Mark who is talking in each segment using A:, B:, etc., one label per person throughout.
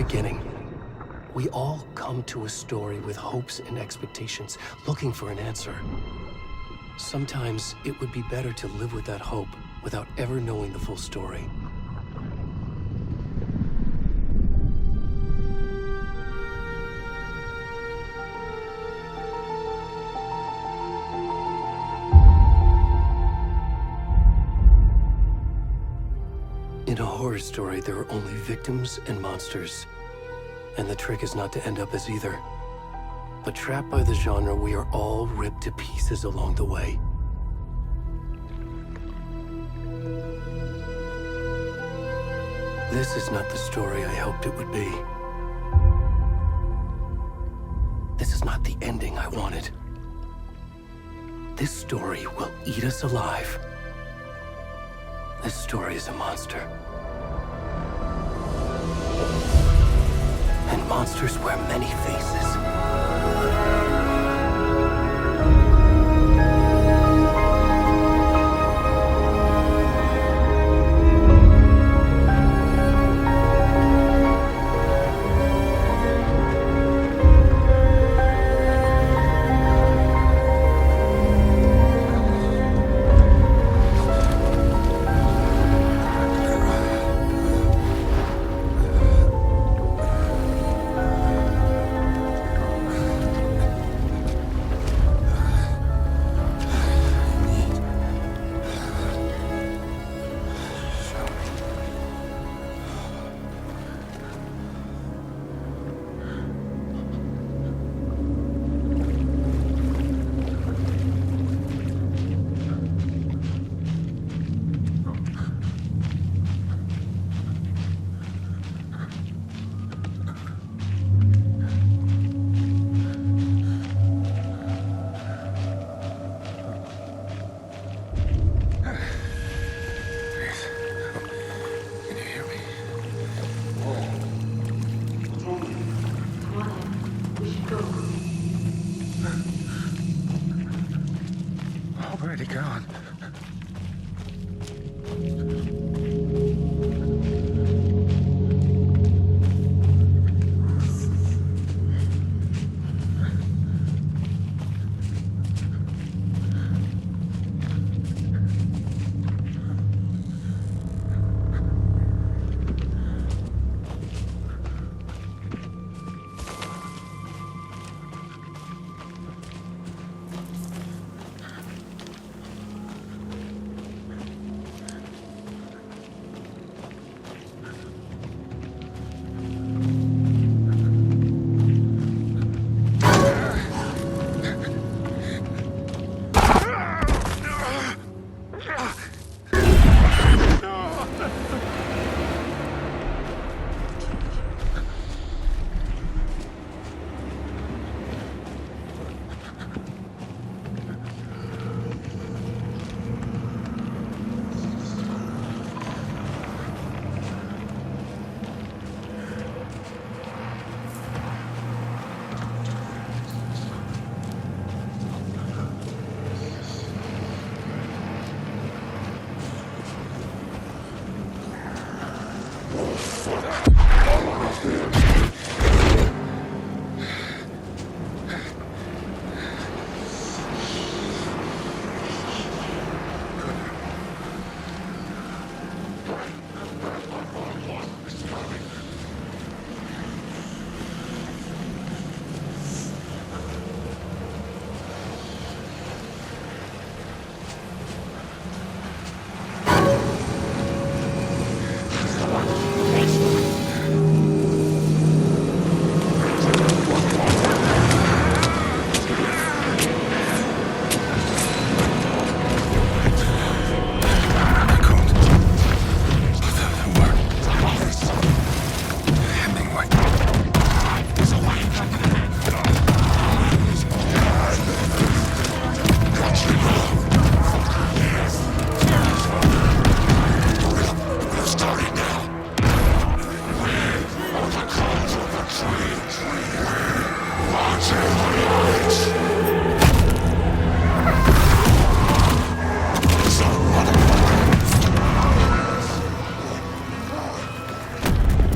A: beginning. We all come to a story with hopes and expectations, looking for an answer. Sometimes it would be better to live with that hope without ever knowing the full story. In a horror story, there are only victims and monsters. And the trick is not to end up as either. But trapped by the genre, we are all ripped to pieces along the way. This is not the story I hoped it would be. This is not the ending I wanted. This story will eat us alive. This story is a monster. And monsters wear many faces.
B: Already gone.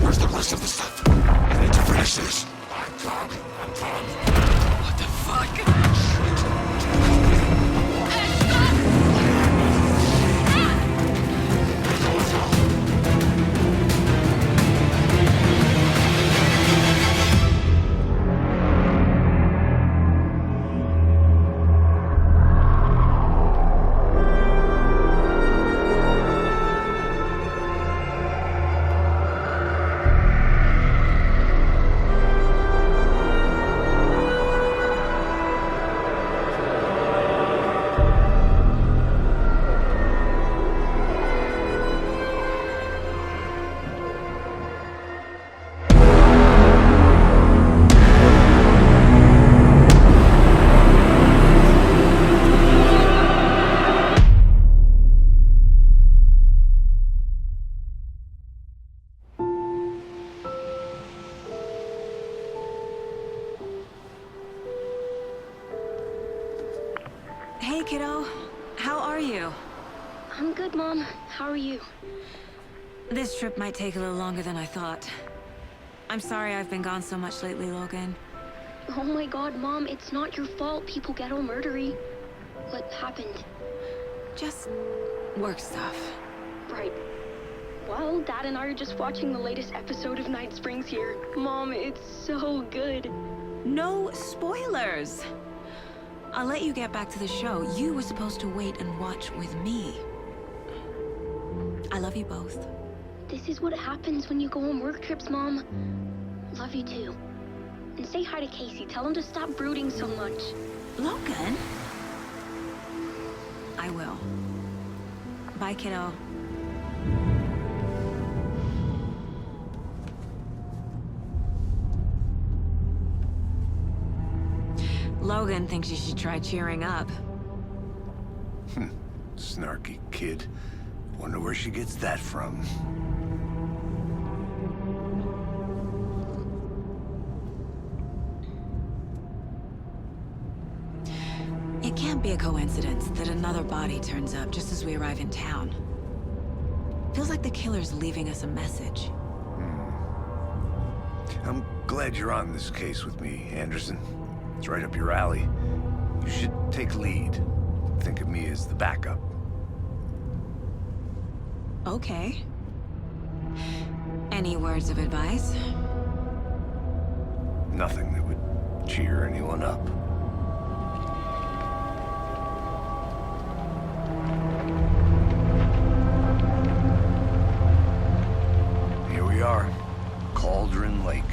C: Where's the rest of the stuff? Hey, kiddo. How are you?
D: I'm good, Mom. How are you?
C: This trip might take a little longer than I thought. I'm sorry I've been gone so much lately, Logan.
D: Oh my god, Mom, it's not your fault people get all murdery. What happened?
C: Just work stuff.
D: Right. Well, Dad and I are just watching the latest episode of Night Springs here. Mom, it's so good.
C: No spoilers! I'll let you get back to the show. You were supposed to wait and watch with me. I love you both.
D: This is what happens when you go on work trips, Mom. Love you too. And say hi to Casey. Tell him to stop brooding so much.
C: Logan? I will. Bye, kiddo. Logan thinks you should try cheering up.
E: Snarky kid. Wonder where she gets that from.
C: It can't be a coincidence that another body turns up just as we arrive in town. Feels like the killer's leaving us a message.
E: I'm glad you're on this case with me, Anderson. It's right up your alley. You should take lead. Think of me as the backup.
C: Okay. Any words of advice?
E: Nothing that would cheer anyone up. Here we are. Cauldron Lake.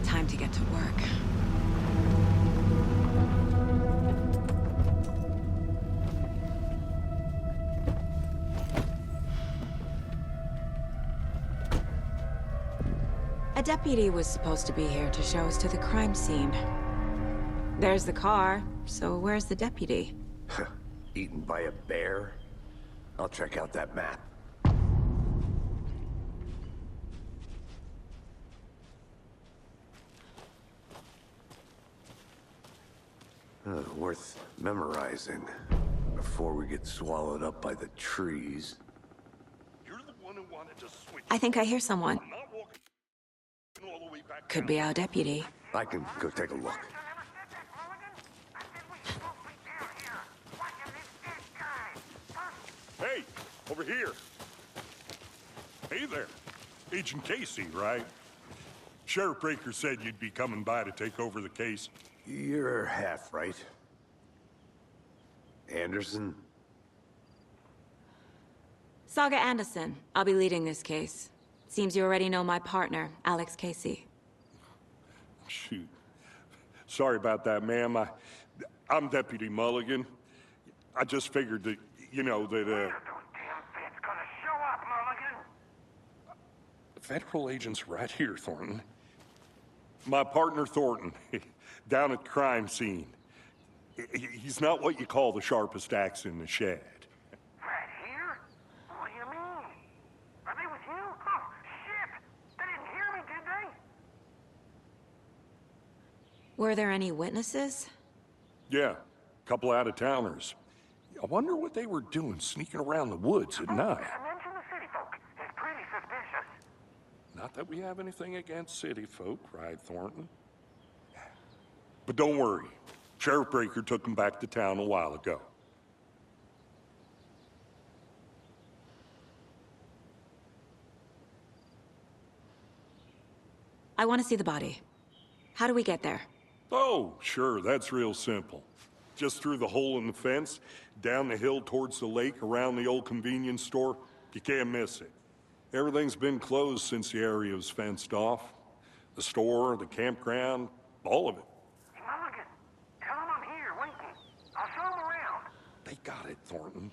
C: Time to get to work. A deputy was supposed to be here to show us to the crime scene. There's the car, so where's the deputy?
E: Eaten by a bear? I'll check out that map. Worth memorizing before we get swallowed up by the trees.
F: You're the one who wanted to switch.
C: I think I hear someone.
F: I'm not walking all the way back
C: Could
F: down.
C: be our deputy.
E: I can go take a look.
F: Hey, over here. Hey there. Agent Casey, right? Sheriff Breaker said you'd be coming by to take over the case.
E: You're half right. Anderson?
C: Saga Anderson. I'll be leading this case. Seems you already know my partner, Alex Casey.
F: Shoot. Sorry about that, ma'am. I'm Deputy Mulligan. I just figured that, that,
G: Those damn feds gonna show up, Mulligan.
F: federal agent's right here, Thornton. My partner, Thornton, down at the crime scene. He's not what you call the sharpest axe in the shed.
G: Right here? What do you mean? Are they with you? Oh, shit! They didn't hear me, did they?
C: Were there any witnesses?
F: Yeah, a couple out-of-towners. I wonder what they were doing sneaking around the woods at night.
G: Mention the city folk. It's pretty suspicious.
F: Not that we have anything against city folk, cried Thornton. But don't worry. Sheriff Breaker took them back to town a while ago.
C: I want to see the body. How do we get there?
F: Oh, sure, that's real simple. Just through the hole in the fence, down the hill towards the lake, around the old convenience store. You can't miss it. Everything's been closed since the area was fenced off. The store, the campground, all of it.
G: Hey, Mulligan, tell them I'm here, waiting. I'll show them around.
F: They got it, Thornton.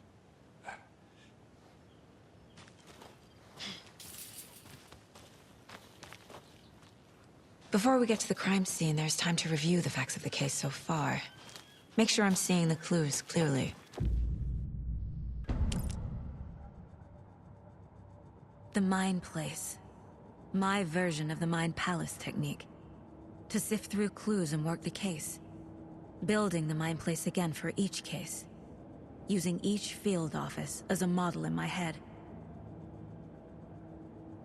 C: Before we get to the crime scene, there's time to review the facts of the case so far. Make sure I'm seeing the clues clearly. The Mind Place. My version of the Mind Palace technique. To sift through clues and work the case. building the mine place again for each case, using each field office as a model in my head.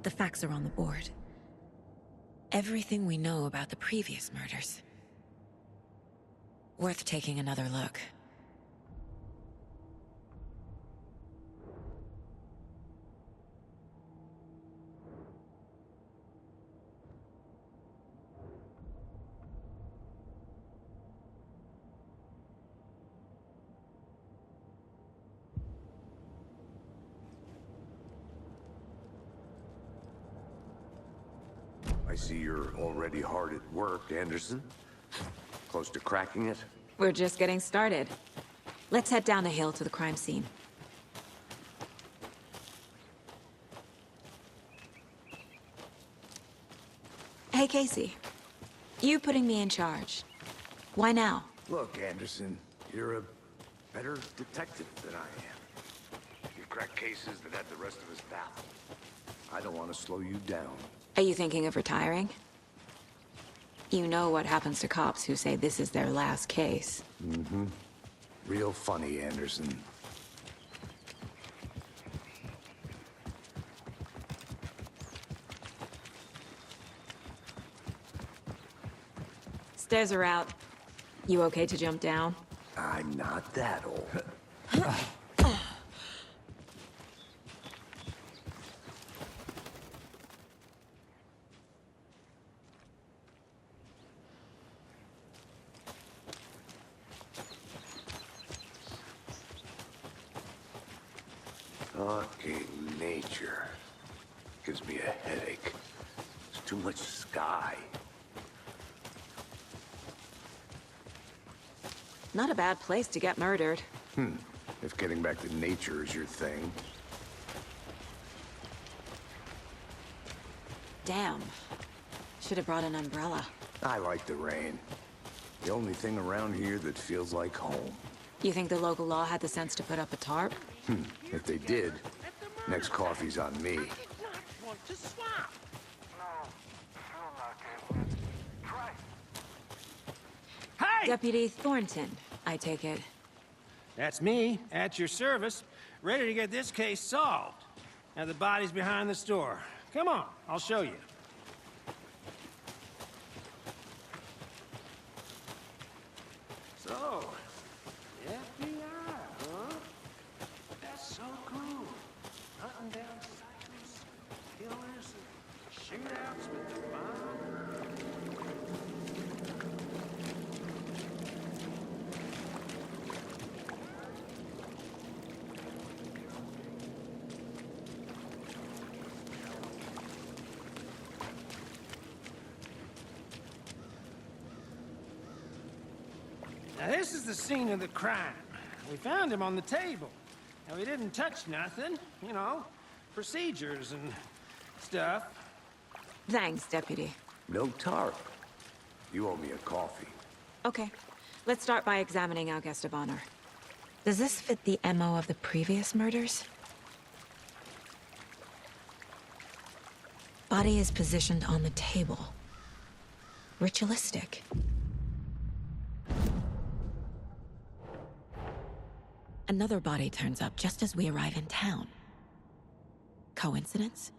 C: The facts are on the board. Everything we know about the previous murders. Worth taking another look.
E: I see you're already hard at work, Anderson. Close to cracking it?
C: We're just getting started. Let's head down the hill to the crime scene. Hey, Casey. You putting me in charge. Why now?
E: Look, Anderson, you're a better detective than I am. You crack cases that have the rest of us baffled. I don't want to slow you down.
C: Are you thinking of retiring? You know what happens to cops who say this is their last case.
E: Mm-hmm. Real funny, Anderson.
C: Stairs are out. You okay to jump down?
E: I'm not that old. Fucking nature. Gives me a headache. There's too much sky.
C: Not a bad place to get murdered.
E: If getting back to nature is your thing.
C: Damn. Should have brought an umbrella.
E: I like the rain. The only thing around here that feels like home.
C: You think the local law had the sense to put up a tarp?
E: If they did, next coffee's on me.
G: Want to swap? No, still not good. Try.
B: Hey!
C: Deputy Thornton, I take it.
B: That's me, at your service, ready to get this case solved. Now the body's behind the store. Come on, I'll show you. So, FBI, huh? That's so cool. Hunting down psychos, killers, and shootouts with the bomb. Now this is the scene of the crime. We found him on the table. Now, he didn't touch nothing, you know, procedures and stuff.
C: Thanks, Deputy.
E: No tarp. You owe me a coffee.
C: Okay, let's start by examining our guest of honor. Does this fit the MO of the previous murders? Body is positioned on the table. Ritualistic. Another body turns up just as we arrive in town. Coincidence?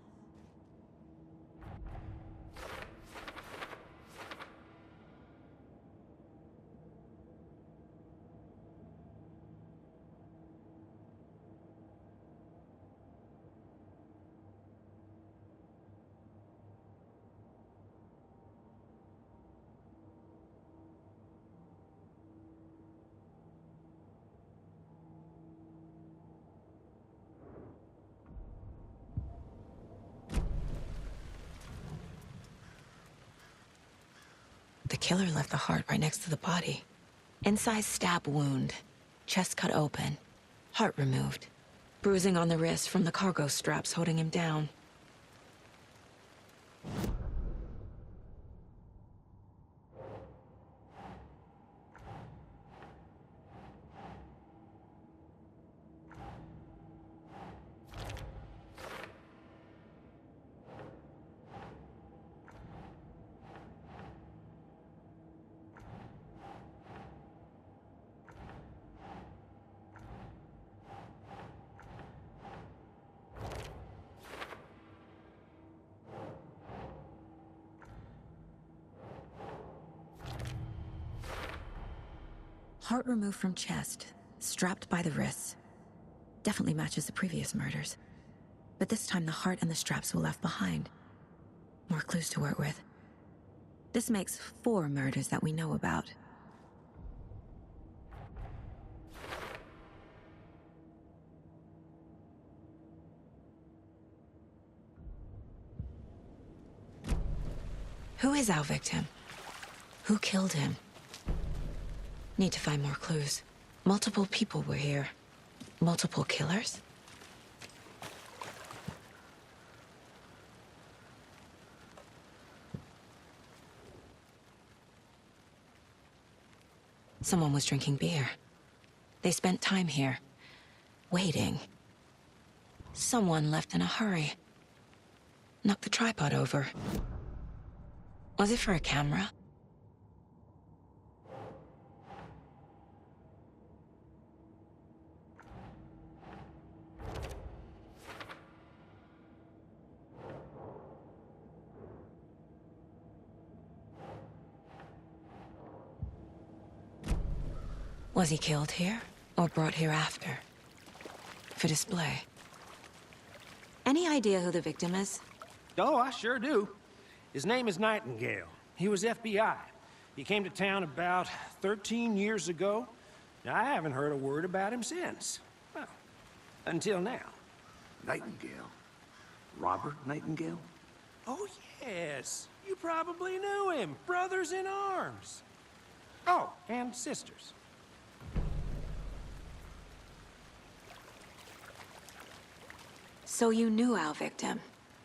C: The killer left the heart right next to the body. Incised stab wound. Chest cut open. Heart removed. Bruising on the wrist from the cargo straps holding him down. Heart removed from chest, strapped by the wrists. Definitely matches the previous murders. But this time the heart and the straps were left behind. More clues to work with. This makes 4 murders that we know about. Who is our victim? Who killed him? Need to find more clues. Multiple people were here. Multiple killers? Someone was drinking beer. They spent time here, waiting. Someone left in a hurry. Knocked the tripod over. Was it for a camera? Was he killed here, or brought here after? For display. Any idea who the victim is?
B: Oh, I sure do. His name is Nightingale. He was FBI. He came to town about 13 years ago. I haven't heard a word about him since. Well, until now.
E: Nightingale? Robert Nightingale?
B: Oh, yes. You probably knew him. Brothers in arms. Oh, and sisters.
C: So you knew our victim?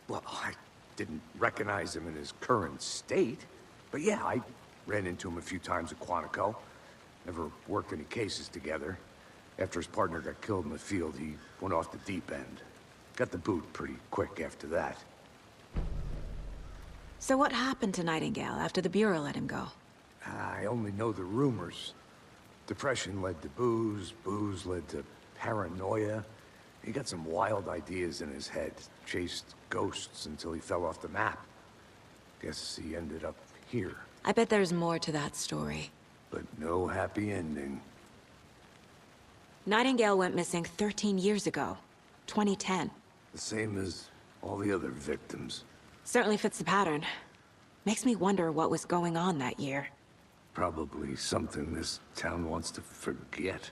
E: Well, I didn't recognize him in his current state. But yeah, I ran into him a few times at Quantico. Never worked any cases together. After his partner got killed in the field, he went off the deep end. Got the boot pretty quick after that.
C: So what happened to Nightingale after the Bureau let him go?
E: I only know the rumors. Depression led to booze, booze led to paranoia. He got some wild ideas in his head, chased ghosts until he fell off the map. Guess he ended up here.
C: I bet there's more to that story.
E: But no happy ending.
C: Nightingale went missing 13 years ago. 2010.
E: The same as all the other victims.
C: Certainly fits the pattern. Makes me wonder what was going on that year.
E: Probably something this town wants to forget.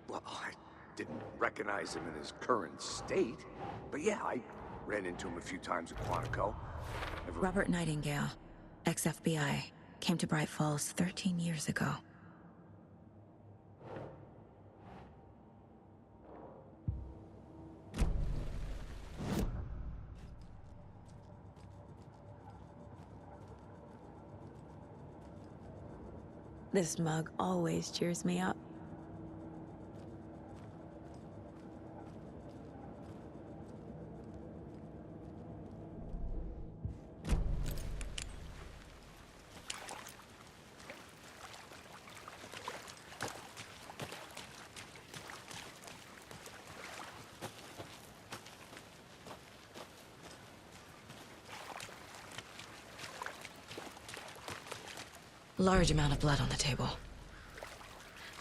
E: Well, I didn't recognize him in his current state. But yeah, I ran into him a few times at Quantico.
C: Robert Nightingale, ex-FBI, came to Bright Falls 13 years ago. This mug always cheers me up. Large amount of blood on the table.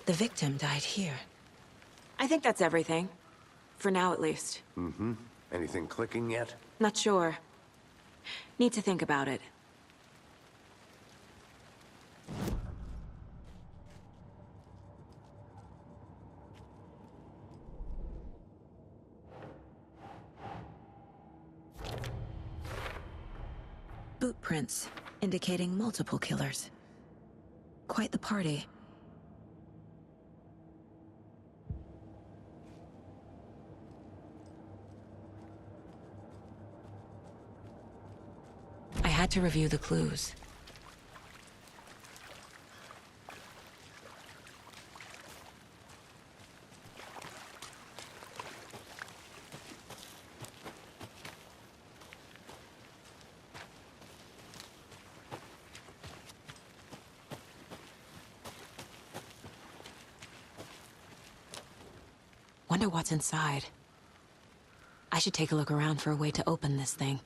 C: The victim died here. I think that's everything. For now, at least.
E: Mm-hmm. Anything clicking yet?
C: Not sure. Need to think about it. Boot prints, indicating multiple killers. Quite the party. I had to review the clues. Wonder what's inside. I should take a look around for a way to open this thing.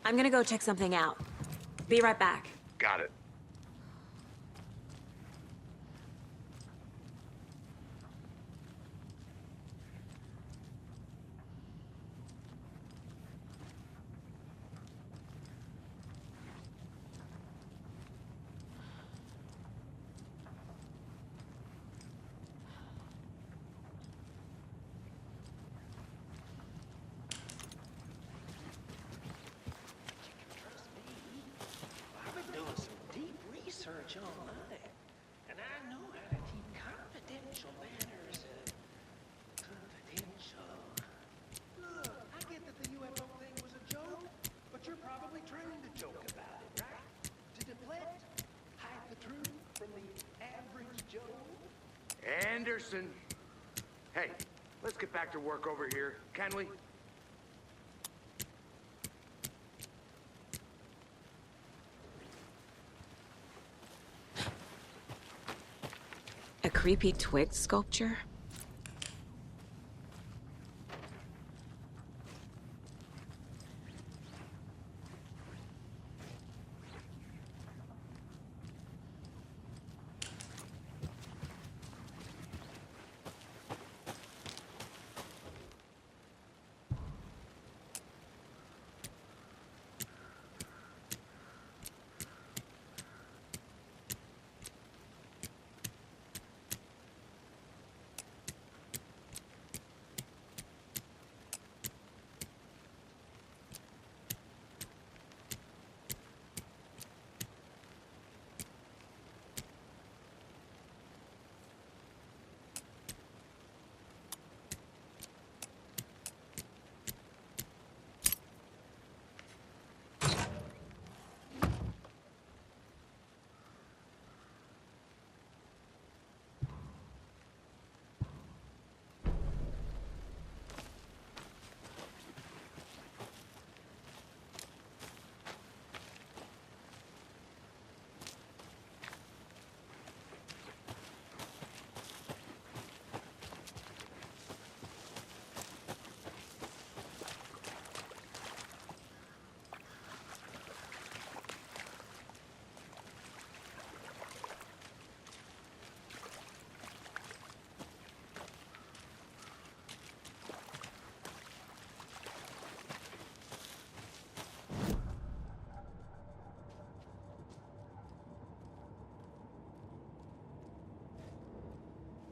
C: I'm gonna go check something out. Be right back.
E: Got it.
B: I've been doing some deep research online, and I know how to keep confidential matters confidential. Look, I get that the UFO thing was a joke, but you're probably trying to joke about it, right? To deflect, hide the truth from the average Joe.
E: Anderson. Hey, let's get back to work over here, can we?
C: A creepy twig sculpture?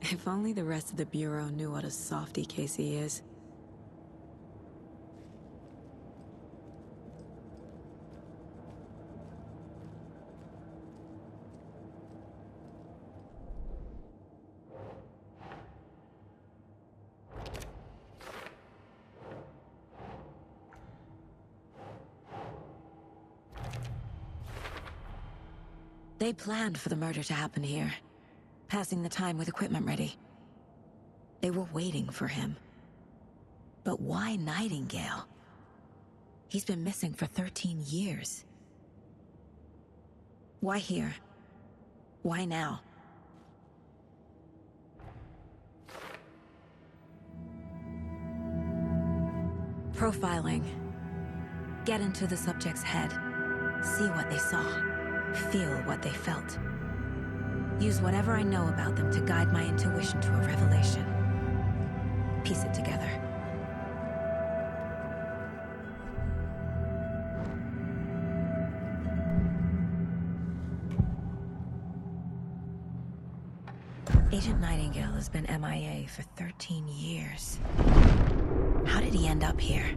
C: If only the rest of the Bureau knew what a softy Casey is. They planned for the murder to happen here, passing the time with equipment ready. They were waiting for him. But why Nightingale? He's been missing for 13 years. Why here? Why now? Profiling. Get into the subject's head. See what they saw. Feel what they felt. Use whatever I know about them to guide my intuition to a revelation. Piece it together. Agent Nightingale has been MIA for 13 years. How did he end up here?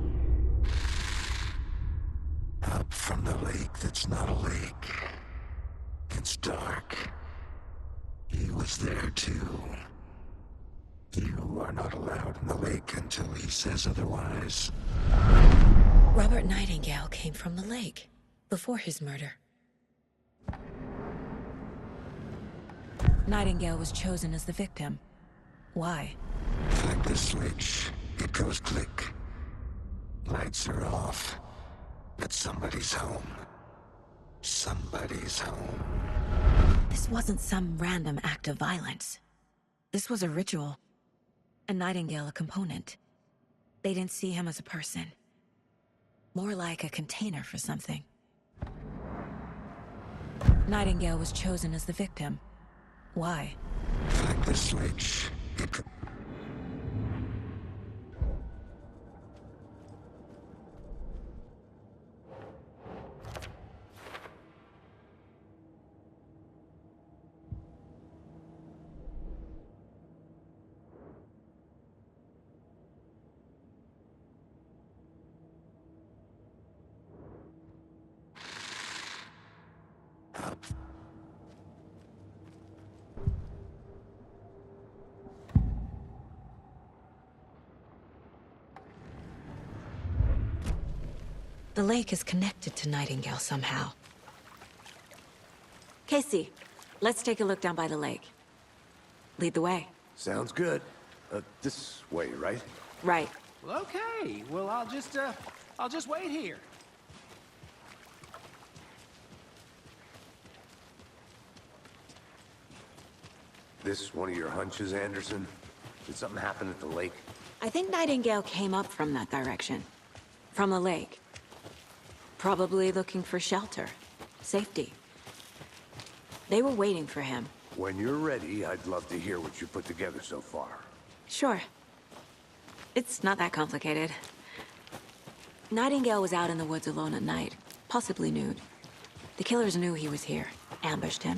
H: Up from the lake that's not a lake. It's dark. He was there too. You are not allowed in the lake until he says otherwise.
C: Robert Nightingale came from the lake, before his murder. Nightingale was chosen as the victim. Why?
H: Flick the switch. It goes click. Lights are off. But somebody's home. Somebody's home.
C: This wasn't some random act of violence. This was a ritual. A Nightingale a component. They didn't see him as a person. More like a container for something. Nightingale was chosen as the victim. Why?
H: Find the switch. It could...
C: The lake is connected to Nightingale somehow. Casey, let's take a look down by the lake. Lead the way.
E: Sounds good. This way, right?
C: Right.
B: Well, okay. Well, I'll just wait here.
E: This one of your hunches, Anderson? Did something happen at the lake?
C: I think Nightingale came up from that direction. From the lake. Probably looking for shelter. Safety. They were waiting for him.
E: When you're ready, I'd love to hear what you put together so far.
C: Sure. It's not that complicated. Nightingale was out in the woods alone at night, possibly nude. The killers knew he was here, ambushed him,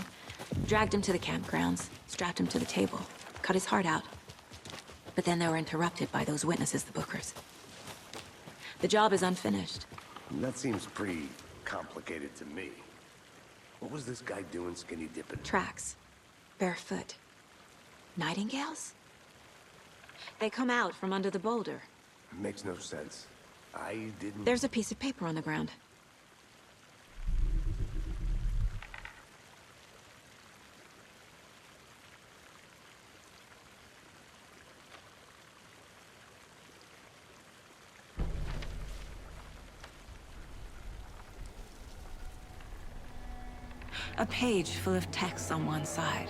C: dragged him to the campgrounds, strapped him to the table, cut his heart out. But then they were interrupted by those witnesses, the Bookers. The job is unfinished.
E: That seems pretty complicated to me. What was this guy doing skinny dipping?
C: Tracks. Barefoot. Nightingales? They come out from under the boulder.
E: Makes no sense. I didn't...
C: There's a piece of paper on the ground. A page full of text on one side.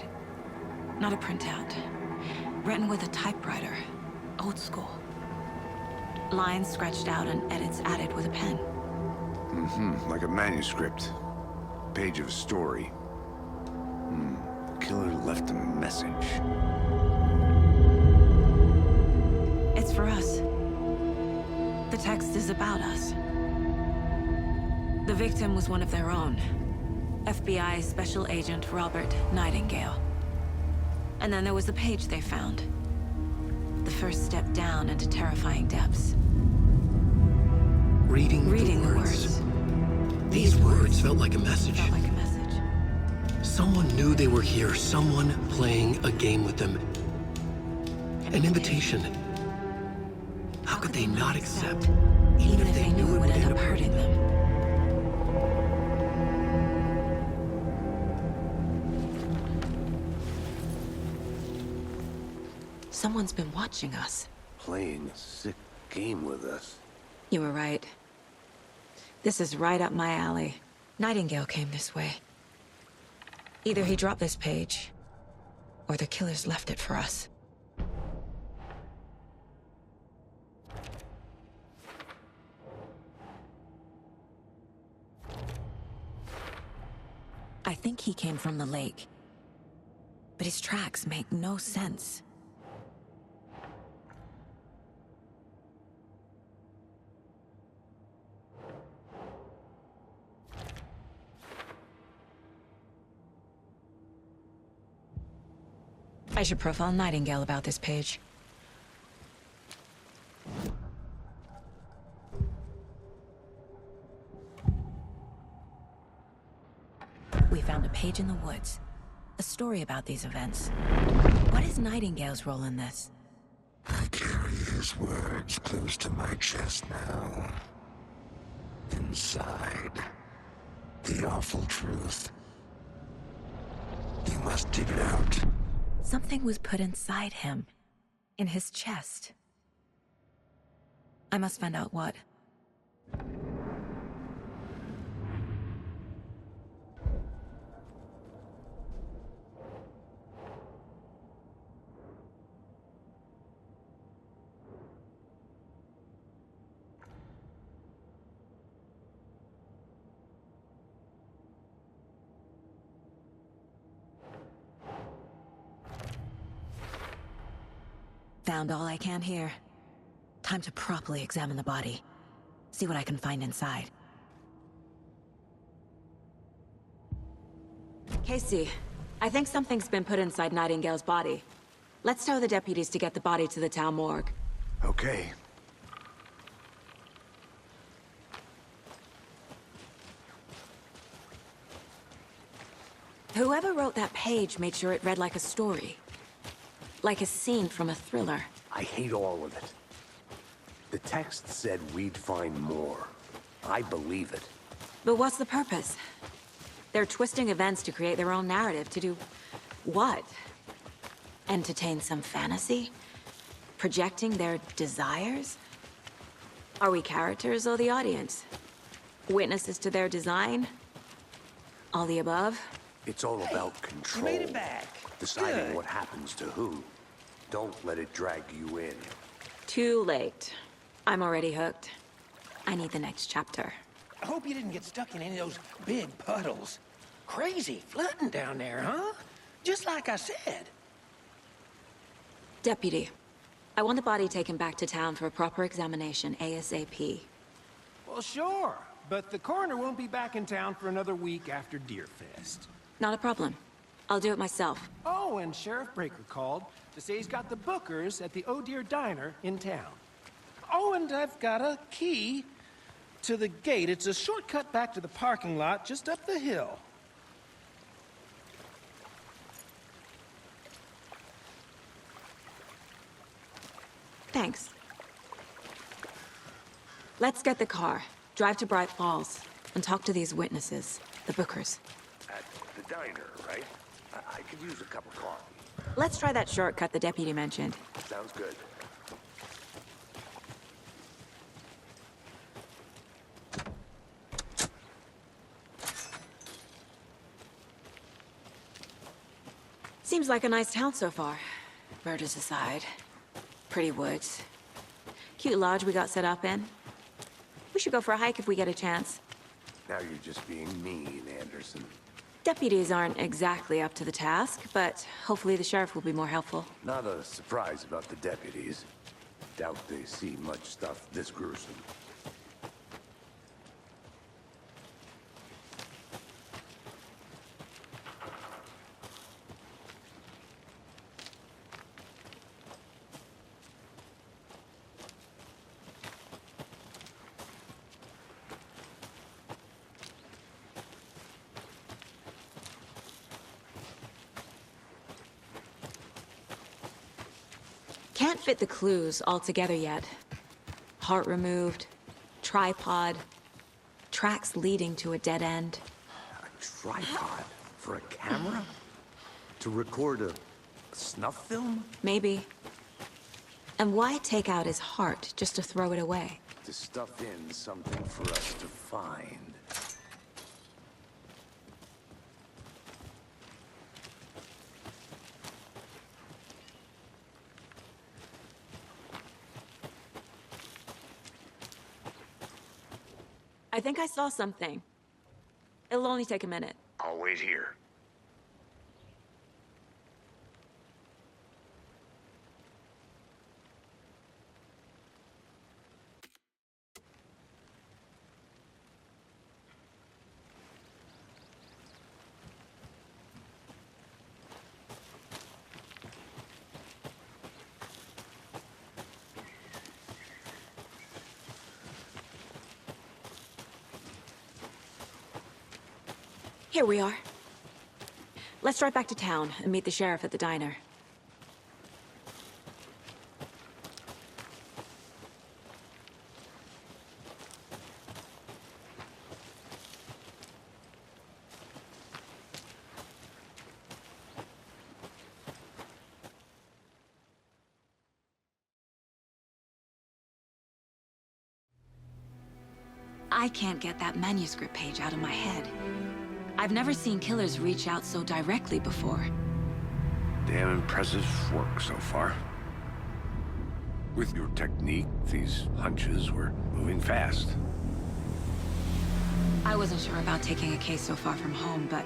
C: Not a printout. Written with a typewriter. Old school. Lines scratched out and edits added with a pen.
E: Like a manuscript. Page of a story. Killer left a message.
C: It's for us. The text is about us. The victim was one of their own. FBI Special Agent Robert Nightingale. And then there was the page they found. The first step down into terrifying depths.
A: Reading
C: the
A: words.
C: words.
A: These words felt like a message.
C: Felt like a message.
A: Someone knew they were here, someone playing a game with them. An invitation. How could they not accept, even if they knew it would end up hurting them?
C: Someone's been watching us.
E: Playing a sick game with us.
C: You were right. This is right up my alley. Nightingale came this way. Either he dropped this page, or the killers left it for us. I think he came from the lake. But his tracks make no sense. I should profile Nightingale about this page. We found a page in the woods. A story about these events. What is Nightingale's role in this?
H: I carry his words close to my chest now. Inside, the awful truth. You must dig it out.
C: Something was put inside him. In his chest. I must find out what. Found all I can here. Time to properly examine the body. See what I can find inside. Casey, I think something's been put inside Nightingale's body. Let's tell the deputies to get the body to the town morgue.
E: Okay.
C: Whoever wrote that page made sure it read like a story. Like a scene from a thriller.
E: I hate all of it. The text said we'd find more. I believe it.
C: But what's the purpose? They're twisting events to create their own narrative. To do what? Entertain some fantasy? Projecting their desires? Are we characters or the audience? Witnesses to their design? All the above?
E: It's all about control.
B: You made it back.
E: Deciding
B: Good.
E: what happens to who. Don't let it drag you in.
C: Too late. I'm already hooked. I need the next chapter.
B: I hope you didn't get stuck in any of those big puddles. Crazy flooding down there, huh? Just like I said.
C: Deputy, I want the body taken back to town for a proper examination, ASAP.
B: Well, sure. But the coroner won't be back in town for another week after Deerfest.
C: Not a problem. I'll do it myself.
B: Oh, and Sheriff Breaker called to say he's got the Bookers at the Oh Dear Diner in town. Oh, and I've got a key to the gate. It's a shortcut back to the parking lot just up the hill.
C: Thanks. Let's get the car, drive to Bright Falls, and talk to these witnesses, the Bookers.
E: At the diner, right? I could use a cup of coffee.
C: Let's try that shortcut the deputy mentioned.
E: Sounds good.
C: Seems like a nice town so far. Murders aside. Pretty woods. Cute lodge we got set up in. We should go for a hike if we get a chance.
E: Now you're just being mean, Anderson.
C: Deputies aren't exactly up to the task, but hopefully the sheriff will be more helpful.
E: Not a surprise about the deputies. Doubt they see much stuff this gruesome.
C: Can't fit the clues all together yet. Heart removed, tripod, tracks leading to a dead end.
E: A tripod? For a camera? To record a snuff film?
C: Maybe. And why take out his heart just to throw it away?
E: To stuff in something for us to find.
C: I think I saw something. It'll only take a minute.
E: I'll wait here.
C: Here we are. Let's drive back to town and meet the sheriff at the diner. I can't get that manuscript page out of my head. I've never seen killers reach out so directly before.
E: Damn impressive work so far. With your technique, these hunches were moving fast.
C: I wasn't sure about taking a case so far from home, but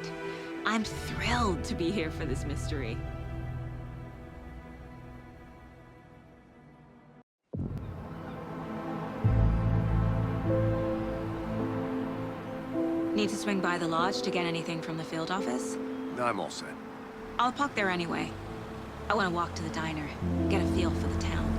C: I'm thrilled to be here for this mystery. Need to swing by the lodge to get anything from the field office?
E: No, I'm all set.
C: I'll park there anyway. I want to walk to the diner, get a feel for the town.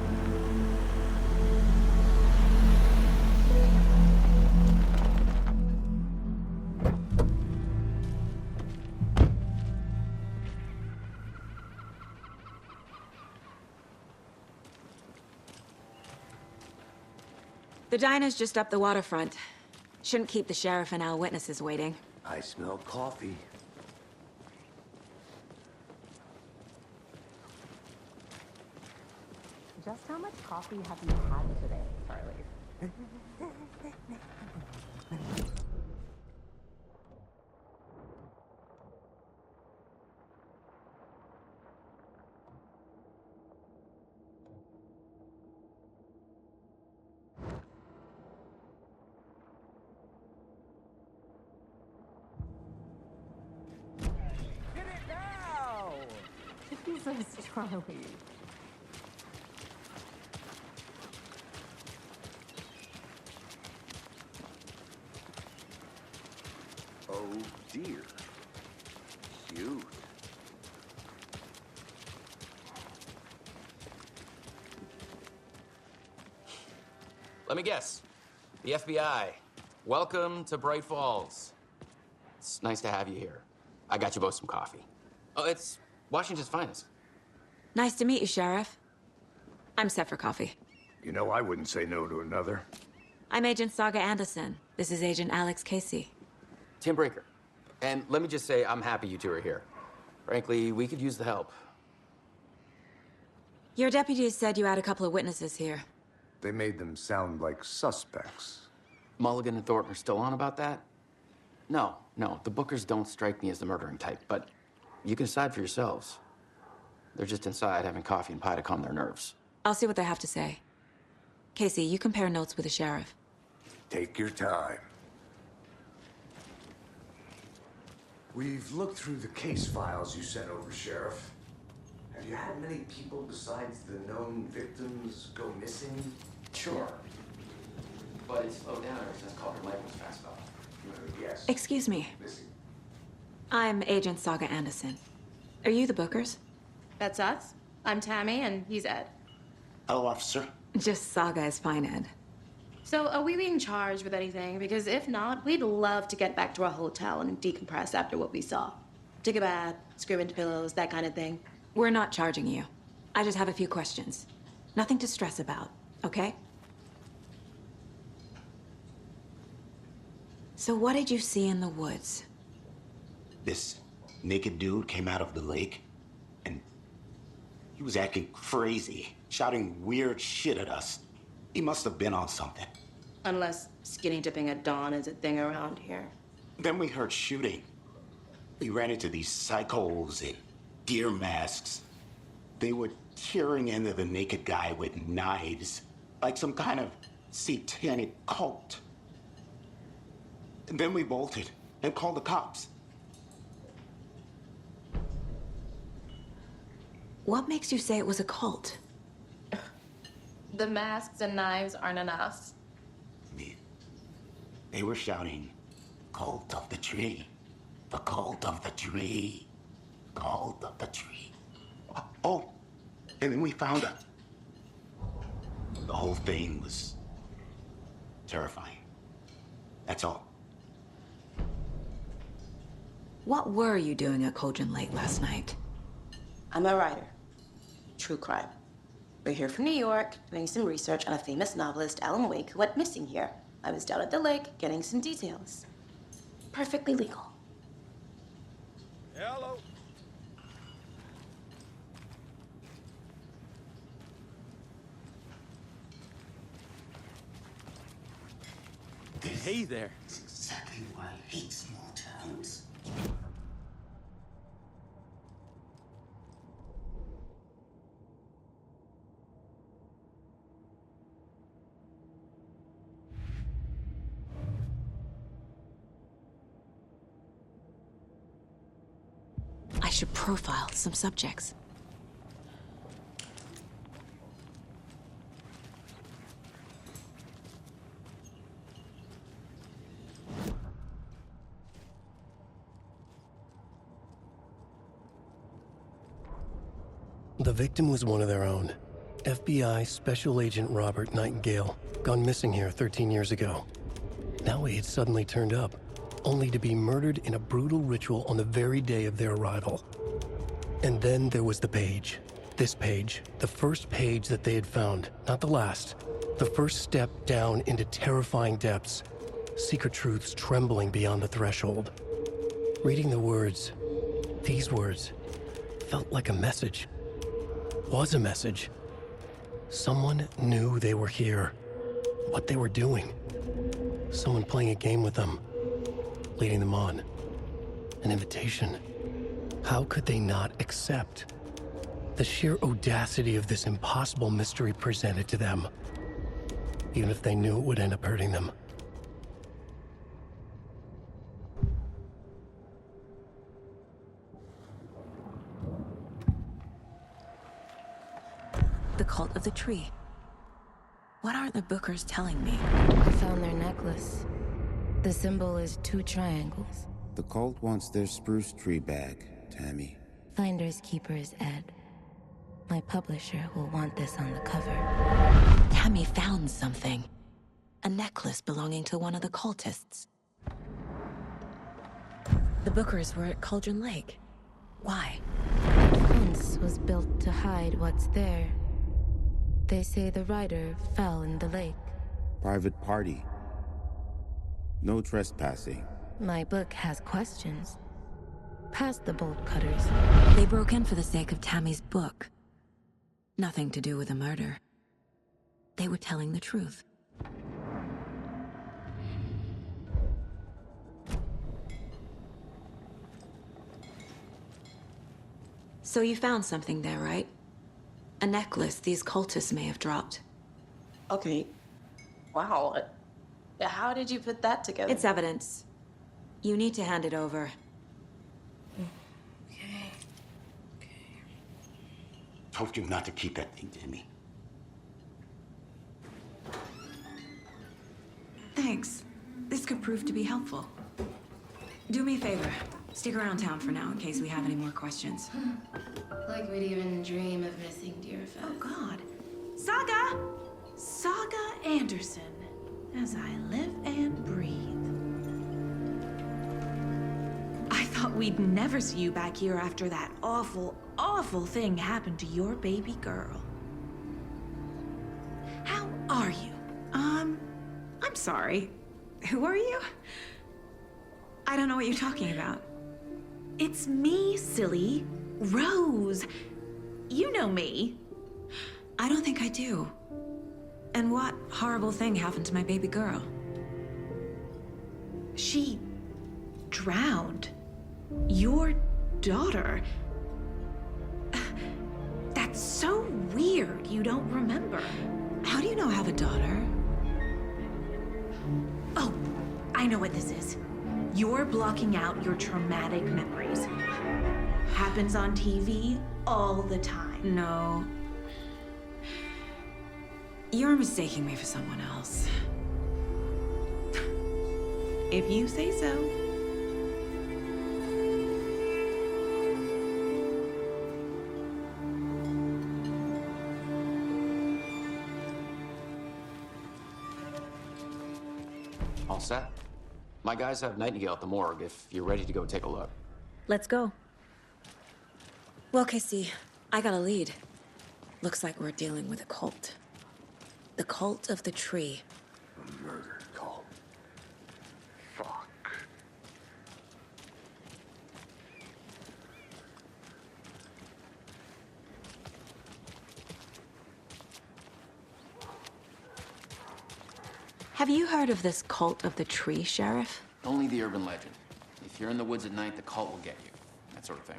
C: The diner's just up the waterfront. Shouldn't keep the sheriff and our witnesses waiting.
E: I smell coffee.
I: Just how much coffee have you had today, Charlie? Hit it now! Jesus, Charlie.
E: Oh dear. Cute.
J: Let me guess. The FBI. Welcome to Bright Falls. It's nice to have you here. I got you both some coffee. Oh, it's Washington's finest.
C: Nice to meet you, Sheriff. I'm set for coffee.
E: You know, I wouldn't say no to another.
C: I'm Agent Saga Anderson. This is Agent Alex Casey.
J: Tim Breaker. And let me just say, I'm happy you two are here. Frankly, we could use the help.
C: Your deputies said you had a couple of witnesses here.
E: They made them sound like suspects.
J: Mulligan and Thornton are still on about that? No, the Bookers don't strike me as the murdering type, but you can decide for yourselves. They're just inside having coffee and pie to calm their nerves.
C: I'll see what they have to say. Casey, you compare notes with the sheriff.
E: Take your time. We've looked through the case files you sent over, Sheriff. Have you had many people besides the known victims go missing?
J: Sure. But it's slowed down ever since Culver Lake was passed off.
E: Yes.
C: Excuse me.
E: Missing.
C: I'm Agent Saga Anderson. Are you the Bookers?
K: That's us. I'm Tammy, and he's Ed.
L: Hello, officer.
C: Just Saga is fine, Ed.
K: So, are we being charged with anything? Because if not, we'd love to get back to our hotel and decompress after what we saw. Take a bath, scream into pillows, that kind of thing.
C: We're not charging you. I just have a few questions. Nothing to stress about, okay? So what did you see in the woods?
L: This naked dude came out of the lake, and he was acting crazy, shouting weird shit at us. He must have been on something.
K: Unless skinny dipping at dawn is a thing around here.
L: Then we heard shooting. We ran into these psychos in deer masks. They were tearing into the naked guy with knives, like some kind of satanic cult. And then we bolted and called the cops.
C: What makes you say it was a cult?
K: The masks and knives aren't enough.
L: They were shouting, "Cult of the tree, the cult of the tree, cult of the tree." Oh, and then we found her. The whole thing was terrifying. That's all.
C: What were you doing at Cauldron Lake last night?
K: I'm a writer. True crime. We're here from New York, doing some research on a famous novelist, Alan Wake, who went missing here. I was down at the lake, getting some details. Perfectly legal.
B: Hello. Hey there.
L: That's exactly why I hate small towns.
C: I should profile some subjects.
A: The victim was one of their own. FBI Special Agent Robert Nightingale, gone missing here 13 years ago. Now he had suddenly turned up, only to be murdered in a brutal ritual on the very day of their arrival. And then there was the page. This page, the first page that they had found, not the last. The first step down into terrifying depths, secret truths trembling beyond the threshold. Reading the words, these words, felt like a message. Was a message. Someone knew they were here, what they were doing. Someone playing a game with them, leading them on. An invitation. How could they not accept? The sheer audacity of this impossible mystery presented to them, even if they knew it would end up hurting them.
C: The cult of the tree. What aren't the Bookers telling me?
M: I found their necklace. The symbol is 2 triangles.
N: The cult wants their spruce tree back, Tammy.
M: Finders keepers, Ed. My publisher will want this on the cover.
C: Tammy found something. A necklace belonging to one of the cultists. The Bookers were at Cauldron Lake. Why?
M: The fence was built to hide what's there. They say the rider fell in the lake.
N: Private party. No trespassing.
M: My book has questions. Past the bolt cutters.
C: They broke in for the sake of Tammy's book. Nothing to do with a murder. They were telling the truth. So you found something there, right? A necklace these cultists may have dropped.
K: Okay. Wow. How did you put that together?
C: It's evidence. You need to hand it over.
K: Okay.
L: Told you not to keep that thing to me.
C: Thanks. This could prove to be helpful. Do me a favor. Stick around town for now in case we have any more questions.
O: Like we'd even dream of missing Deerfest.
P: Oh, God. Saga! Saga Anderson. As I live and breathe. I thought we'd never see you back here after that awful, awful thing happened to your baby girl. How are you? I'm sorry. Who are you? I don't know what you're talking about. It's me, silly. Rose. You know me.
C: I don't think I do. And what horrible thing happened to my baby girl?
P: She drowned. Your daughter. That's so weird you don't remember.
C: How do you know I have a daughter?
P: Oh, I know what this is. You're blocking out your traumatic memories. Happens on TV all the time.
C: No. You're mistaking me for someone else.
P: If you say so.
J: All set? My guys have Nightingale at the morgue if you're ready to go take a look.
C: Let's go. Well, Casey, I got a lead. Looks like we're dealing with a cult. The cult of the tree.
E: A murder cult. Fuck.
C: Have you heard of this cult of the tree, Sheriff?
J: Only the urban legend. If you're in the woods at night, the cult will get you. That sort of thing.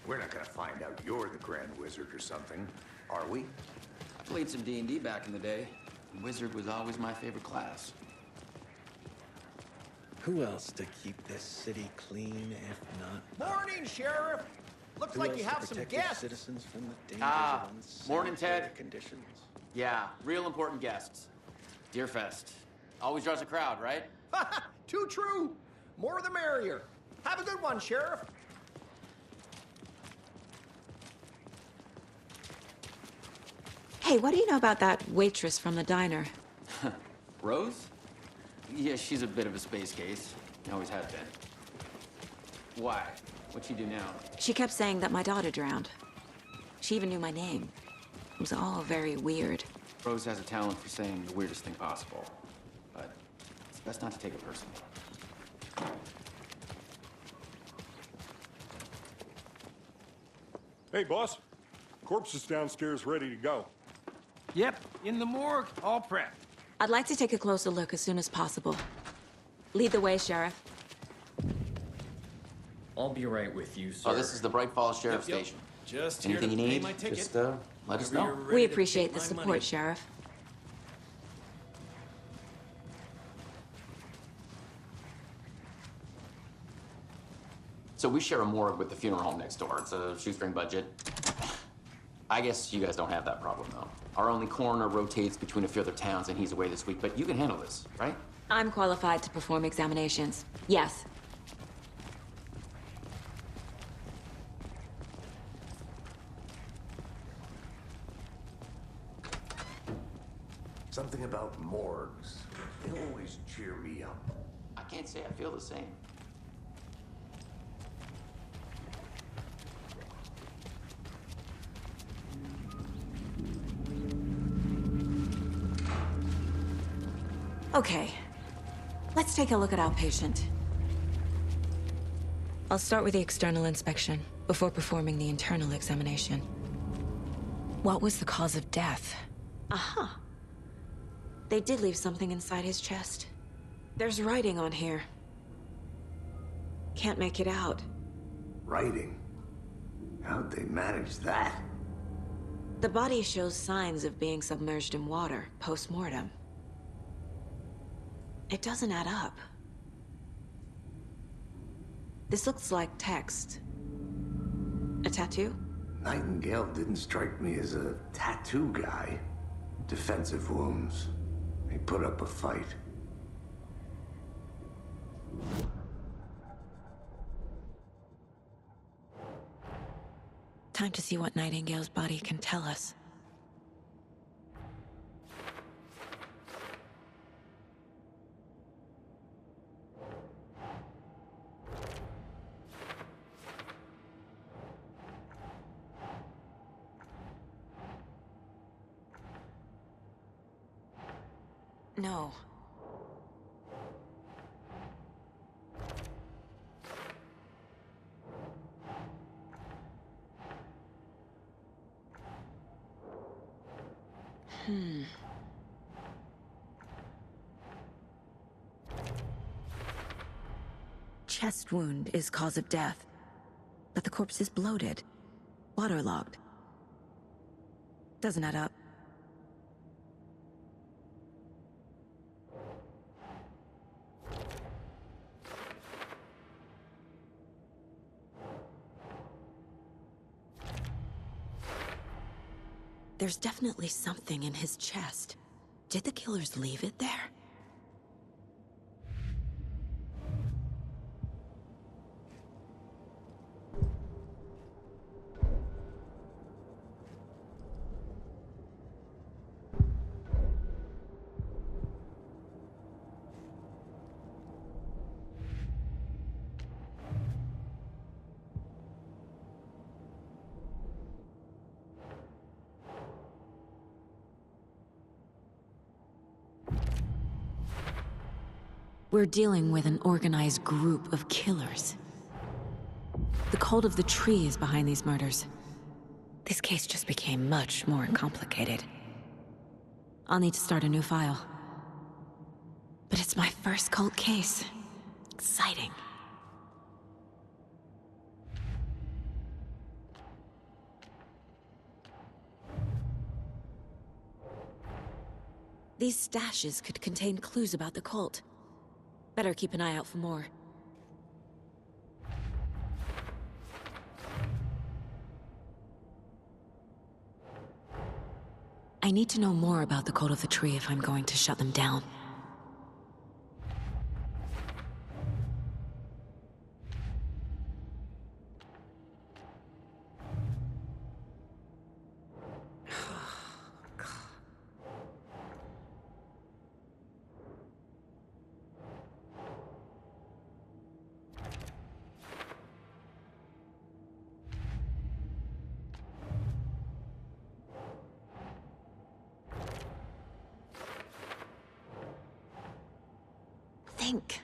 E: We're not gonna find out you're the Grand Wizard or something, are we?
J: I played some D&D back in the day. Wizard was always my favorite class.
Q: Who else to keep this city clean, if not?
B: Morning, Sheriff! Looks
Q: Who
B: like
Q: else
B: you
Q: to
B: have some
Q: protect their
B: guests.
Q: citizens from the dangers
J: Ah,
Q: of unsanitary
J: morning, Ted.
Q: conditions?
J: Yeah, real important guests. Deerfest. Always draws a crowd, right?
B: Too true. More the merrier. Have a good one, Sheriff.
C: Hey, what do you know about that waitress from the diner?
J: Rose? Yeah, she's a bit of a space case. Always has been. Why? What'd she do now?
C: She kept saying that my daughter drowned. She even knew my name. It was all very weird.
J: Rose has a talent for saying the weirdest thing possible. But it's best not to take it personally.
F: Hey, boss. Corpse is downstairs ready to go.
B: Yep, in the morgue, all prepped.
C: I'd like to take a closer look as soon as possible. Lead the way, Sheriff.
R: I'll be right with you, sir.
J: Oh, this is the Bright Falls Sheriff Station.
R: Just
J: Anything
R: here
J: you
R: to pay
J: need,
R: my ticket.
J: just let us
R: Whenever
J: know.
R: you're ready
C: We
R: to
C: appreciate
R: take
C: the
R: my
C: support,
R: money.
C: Sheriff.
J: So we share a morgue with the funeral home next door. It's a shoestring budget. I guess you guys don't have that problem, though. Our only coroner rotates between a few other towns, and he's away this week, but you can handle this, right?
C: I'm qualified to perform examinations. Yes.
E: Something about morgues. They always cheer me up.
J: I can't say I feel the same.
C: Okay. Let's take a look at our patient. I'll start with the external inspection before performing the internal examination. What was the cause of death? Aha. They did leave something inside his chest. There's writing on here. Can't make it out.
E: Writing? How'd they manage that?
C: The body shows signs of being submerged in water post-mortem. It doesn't add up. This looks like text. A tattoo?
E: Nightingale didn't strike me as a tattoo guy. Defensive wounds. He put up a fight.
C: Time to see what Nightingale's body can tell us. No. Chest wound is cause of death, but the corpse is bloated, waterlogged. Doesn't add up. There's definitely something in his chest. Did the killers leave it there? We're dealing with an organized group of killers. The cult of the tree is behind these murders. This case just became much more complicated. I'll need to start a new file. But it's my first cult case. Exciting. These stashes could contain clues about the cult. Better keep an eye out for more. I need to know more about the cult of the tree if I'm going to shut them down. think.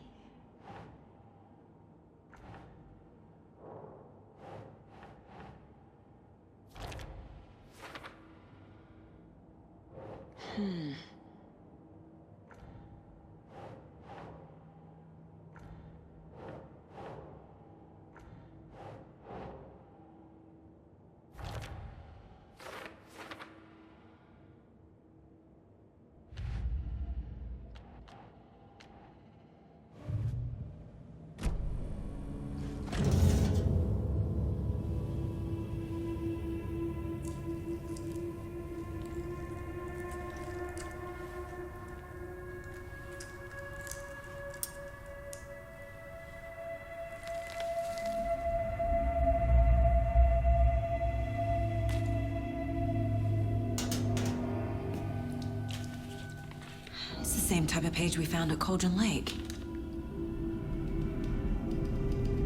P: It's the same type of page we found at Cauldron Lake.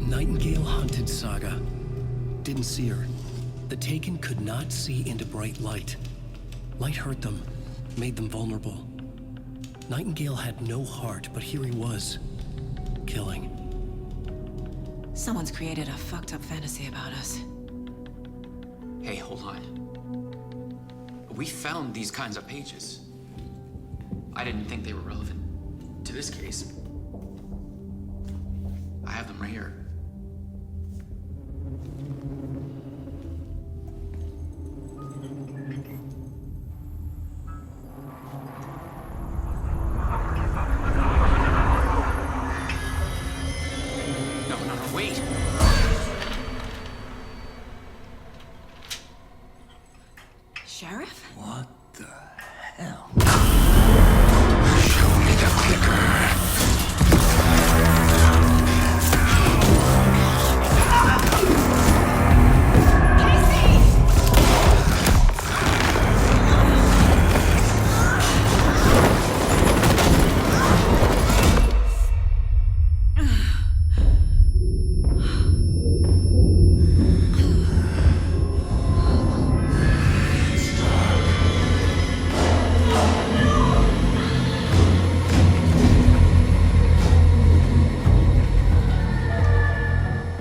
A: Nightingale hunted Saga. Didn't see her. The Taken could not see into bright light. Light hurt them, made them vulnerable. Nightingale had no heart, but here he was, killing.
P: Someone's created a fucked up fantasy about us.
J: Hey, hold on. We found these kinds of pages. I didn't think they were relevant to this case. I have them right here. No, wait!
P: Sheriff?
E: What the hell?
H: Show me the clicker.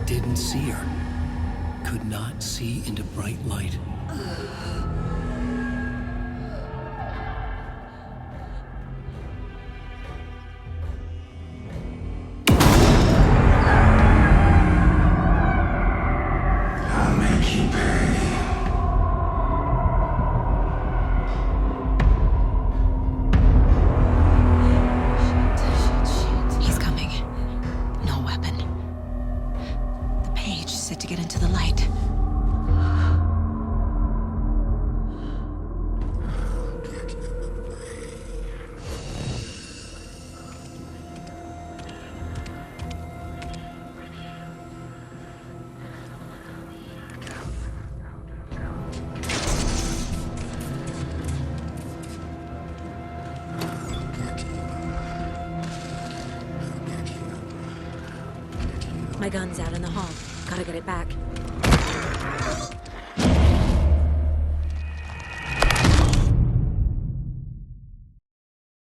A: Didn't see her. Could not see into bright light.
H: I'll make you pay.
P: He's coming. No weapon. The page set to get into the light.
C: My gun's out in the hall. Gotta get it back.